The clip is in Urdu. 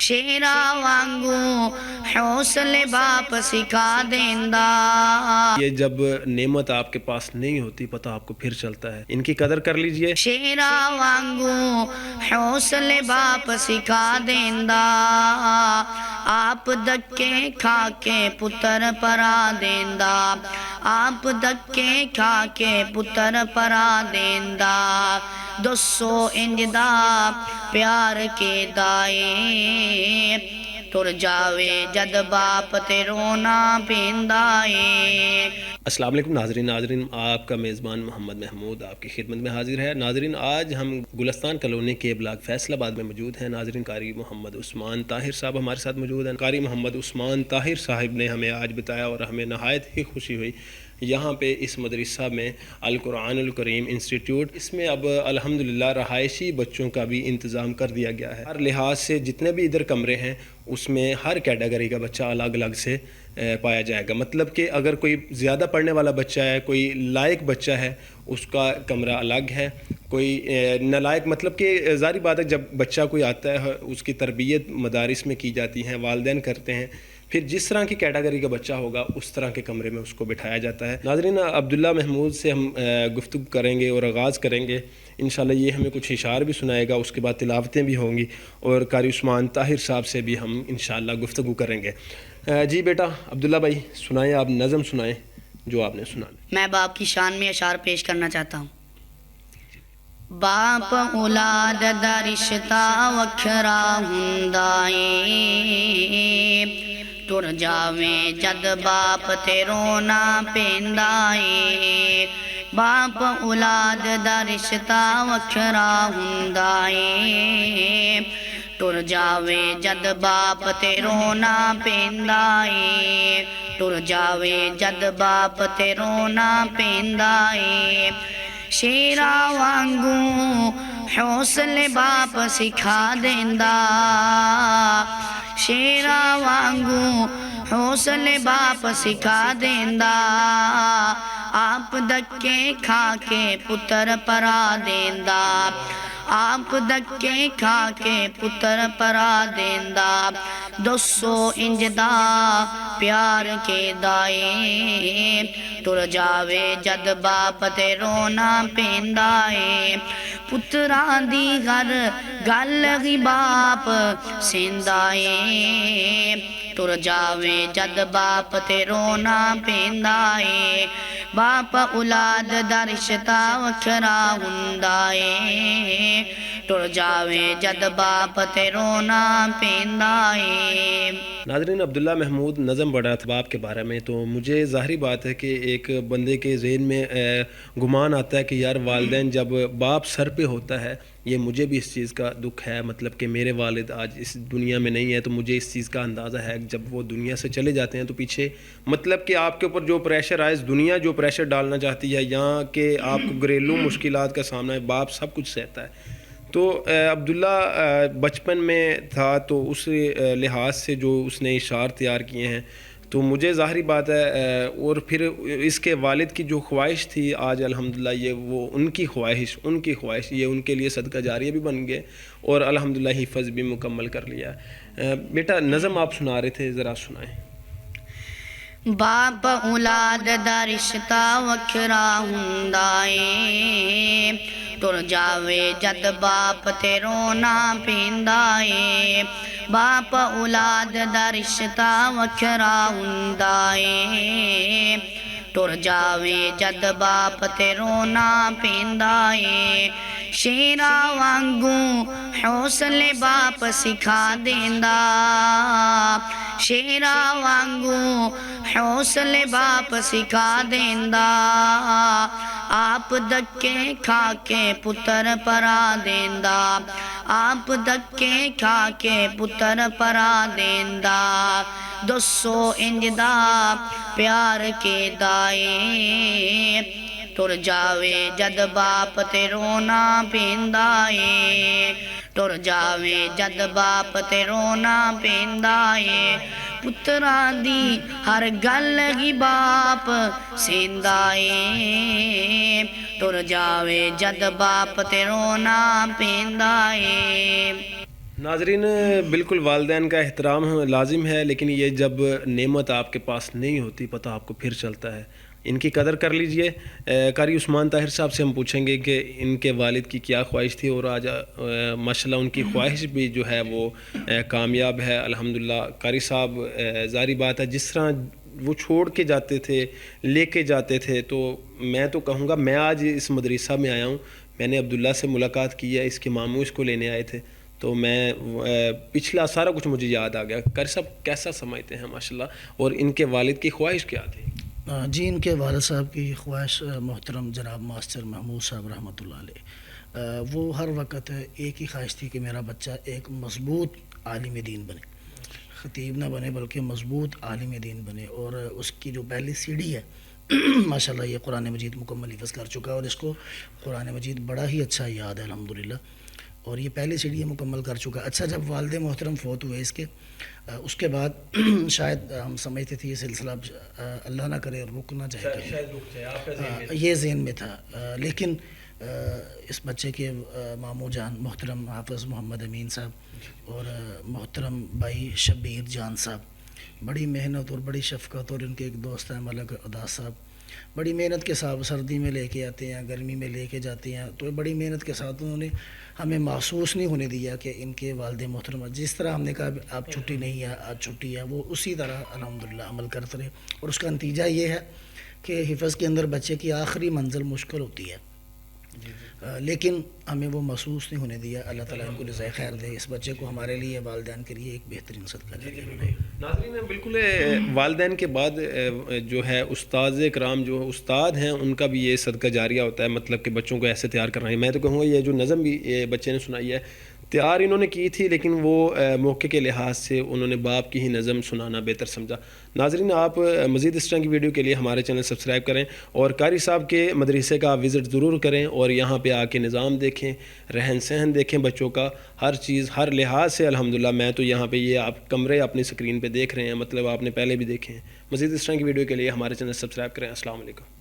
شیرا وانگو حوصلے باپ سکھا دیندا۔ یہ جب نعمت آپ کے پاس نہیں ہوتی پتہ آپ کو پھر چلتا ہے، ان کی قدر کر لیجئے۔ شیرا وانگو حوصلے باپ سکھا دیندا، آپ دکے کھا کے پتر پرا دیندا، آپ دکے کھا کے پتر پرا دیندا۔ دسو انجدا پیار کے دائے، تر جاوے جد باپ تے رونا پیندا ہے۔ السلام علیکم ناظرین آپ کا میزبان محمد محمود آپ کی خدمت میں حاضر ہے۔ ناظرین آج ہم گلستان کالونی کے بلاک فیصل آباد میں موجود ہیں۔ ناظرین قاری محمد عثمان طاہر صاحب ہمارے ساتھ موجود ہیں۔ قاری محمد عثمان طاہر صاحب نے ہمیں آج بتایا اور ہمیں نہایت ہی خوشی ہوئی، یہاں پہ اس مدرسہ میں القرآن الکریم انسٹیٹیوٹ، اس میں اب الحمدللہ رہائشی بچوں کا بھی انتظام کر دیا گیا ہے۔ ہر لحاظ سے جتنے بھی ادھر کمرے ہیں اس میں ہر کیٹیگری کا بچہ الگ الگ سے پایا جائے گا، مطلب کہ اگر کوئی زیادہ پڑھنے والا بچہ ہے، کوئی لائق بچہ ہے، اس کا کمرہ الگ ہے، کوئی نالائق، مطلب کہ ظاہری بات ہے جب بچہ کوئی آتا ہے اس کی تربیت مدارس میں کی جاتی ہیں، والدین کرتے ہیں، پھر جس طرح کی کیٹیگری کا بچہ ہوگا اس طرح کے کمرے میں اس کو بٹھایا جاتا ہے۔ ناظرین عبداللہ محمود سے ہم گفتگو کریں گے اور آغاز کریں گے، انشاءاللہ یہ ہمیں کچھ اشعار بھی سنائے گا، اس کے بعد تلاوتیں بھی ہوں گی، اور قاری عثمان طاہر صاحب سے بھی ہم انشاءاللہ گفتگو کریں گے۔ جی بیٹا عبداللہ بھائی سنائیں، آپ نظم سنائیں جو آپ نے سنانا۔ میں باپ کی شان میں اشعار پیش کرنا چاہتا ہوں۔ باپ اولاد دا رشتہ وکھرا ہوندا اے، ٹر جاویں جد باپ تے رونا پیندا اے۔ باپ اولاد دا رشتہ وکھرا ہوندا اے، ٹر جاویں جد باپ تے رونا پیندا اے، ٹر جاویں جد باپ تے رونا پیندا اے۔ شیرا وانگو حوصلے باپ سکھا دیندا، شیرا وانگو حوصلے باپ سکھا دیندا، آپ دکے کھا کے پتر پرا دیندا، آپ دکے کھا کے پتر پرا دیندا۔ دسو انجدا پیار کے دائے، ٹر جاوے جد باپ تے رونا پیندا اے۔ پتران دی ہر گل ہی باپ سیندا اے، ٹر جاوے جد باپ تے رونا پیندا اے۔ باپ اولاد دا رشتہ وکھرا ہوندا اے، ٹر جاوے جد باپ تے رونا پیندا اے۔ ناظرین عبداللہ محمود نظم پڑھ رہا تھا باپ کے بارے میں، تو مجھے ظاہری بات ہے کہ ایک بندے کے ذہن میں گمان آتا ہے کہ یار والدین جب باپ سر پہ ہوتا ہے، یہ مجھے بھی اس چیز کا دکھ ہے، مطلب کہ میرے والد آج اس دنیا میں نہیں ہے، تو مجھے اس چیز کا اندازہ ہے جب وہ دنیا سے چلے جاتے ہیں تو پیچھے مطلب کہ آپ کے اوپر جو پریشر آئے، اس دنیا جو پریشر ڈالنا چاہتی ہے یہاں کہ آپ کو گھریلو مشکلات کا سامنا ہے، باپ سب کچھ سہتا ہے۔ تو عبداللہ بچپن میں تھا تو اس لحاظ سے جو اس نے اشعار تیار کیے ہیں تو مجھے ظاہری بات ہے، اور پھر اس کے والد کی جو خواہش تھی آج الحمدللہ یہ وہ ان کی خواہش یہ ان کے لیے صدقہ جاریہ بھی بن گئے اور الحمدللہ حفظ بھی مکمل کر لیا۔ بیٹا نظم آپ سنا رہے تھے، ذرا سنائیں۔ باپ اولاد دا رشتہ وکھرا ہوندا اے، ٹر جاوے جد باپ تے رونا پیندا اے۔ باپ اولاد دا رشتہ وکھرا ہوندا اے، ٹر جاوے جد باپ تے رونا پیندا اے۔ شیرا وانگو حوصلے باپ سکھا دیندا، شیرا وانگو حوصلے باپ سکھا دیندا، آپ دکے کھا کے پتر پرا دیندا، آپ دکے کھا کے پتر پرا دیندا۔ دسو انجدا پیار کے دائے، ٹر جاوے جد باپ تے رونا پیندا اے، ٹر جاوے جد باپ تے رونا پیندا اے۔ پتران دی ہر گل ہی باپ سیندا اے، ٹر جاوے جد باپ تے رونا پیندا اے۔ ناظرین بالکل والدین کا احترام لازم ہے، لیکن یہ جب نعمت آپ کے پاس نہیں ہوتی پتہ آپ کو پھر چلتا ہے، ان کی قدر کر لیجئے۔ قاری عثمان طاہر صاحب سے ہم پوچھیں گے کہ ان کے والد کی کیا خواہش تھی، اور آج ماشاءاللہ ان کی خواہش بھی جو ہے وہ کامیاب ہے الحمدللہ۔ قاری صاحب ظاہری بات ہے جس طرح وہ چھوڑ کے جاتے تھے، لے کے جاتے تھے، تو میں تو کہوں گا میں آج اس مدرسہ میں آیا ہوں، میں نے عبداللہ سے ملاقات کی ہے، اس کے ماموں اس کو لینے آئے تھے، تو میں پچھلا سارا کچھ مجھے یاد آ گیا۔ قاری صاحب کیسا سمجھتے ہیں ماشاءاللہ، اور ان کے والد کی خواہش کیا تھی؟ جی، ان کے والد صاحب کی خواہش محترم جناب ماسٹر محمود صاحب رحمۃ اللہ علیہ، وہ ہر وقت ایک ہی خواہش تھی کہ میرا بچہ ایک مضبوط عالم دین بنے، خطیب نہ بنے بلکہ مضبوط عالم دین بنے، اور اس کی جو پہلی سیڑھی ہے ماشاءاللہ یہ قرآن مجید مکمل حفظ کر چکا ہے، اور اس کو قرآن مجید بڑا ہی اچھا یاد ہے الحمدللہ، اور یہ پہلی سیڑھی مکمل کر چکا ہے۔ اچھا، جب والد محترم فوت ہوئے اس کے بعد شاید ہم سمجھتے تھے یہ سلسلہ اللہ نہ کرے رک نہ جائے، یہ ذہن میں تھا، لیکن اس بچے کے ماموں جان محترم حافظ محمد امین صاحب اور محترم بھائی شبیر جان صاحب بڑی محنت اور بڑی شفقت، اور ان کے ایک دوست ہیں ملک اداس صاحب بڑی محنت کے ساتھ سردی میں لے کے آتے ہیں، گرمی میں لے کے جاتے ہیں، تو بڑی محنت کے ساتھ انہوں نے ہمیں محسوس نہیں ہونے دیا کہ ان کے والد محترم جس طرح ہم نے کہا آپ چھٹی نہیں ہے آج چھٹی ہے، وہ اسی طرح الحمدللہ عمل کرتے رہے، اور اس کا نتیجہ یہ ہے کہ حفظ کے اندر بچے کی آخری منزل مشکل ہوتی ہے، لیکن ہمیں وہ محسوس نہیں ہونے دیا۔ اللہ تعالیٰ ان کو جزائے خیر دے، اس بچے کو ہمارے لیے والدین کے لیے ایک بہترین صدقہ جاریہ۔ ناظرین بالکل والدین کے بعد جو ہے استاد کرام جو استاد ہیں ان کا بھی یہ صدقہ جاریہ ہوتا ہے، مطلب کہ بچوں کو ایسے تیار کرنا ہے۔ میں تو کہوں گا یہ جو نظم بھی یہ بچے نے سنائی ہے تیار انہوں نے کی تھی، لیکن وہ موقع کے لحاظ سے انہوں نے باپ کی ہی نظم سنانا بہتر سمجھا۔ ناظرین آپ مزید اس طرح کی ویڈیو کے لیے ہمارے چینل سبسکرائب کریں، اور قاری صاحب کے مدرسے کا وزٹ ضرور کریں، اور یہاں پہ آ کے نظام دیکھیں، رہن سہن دیکھیں بچوں کا، ہر چیز ہر لحاظ سے الحمدللہ۔ میں تو یہاں پہ یہ آپ کمرے اپنی اسکرین پہ دیکھ رہے ہیں، مطلب آپ نے پہلے بھی دیکھے ہیں۔ مزید اس طرح کی ویڈیو کے لیے ہمارے چینل سبسکرائب کریں۔ السلام علیکم۔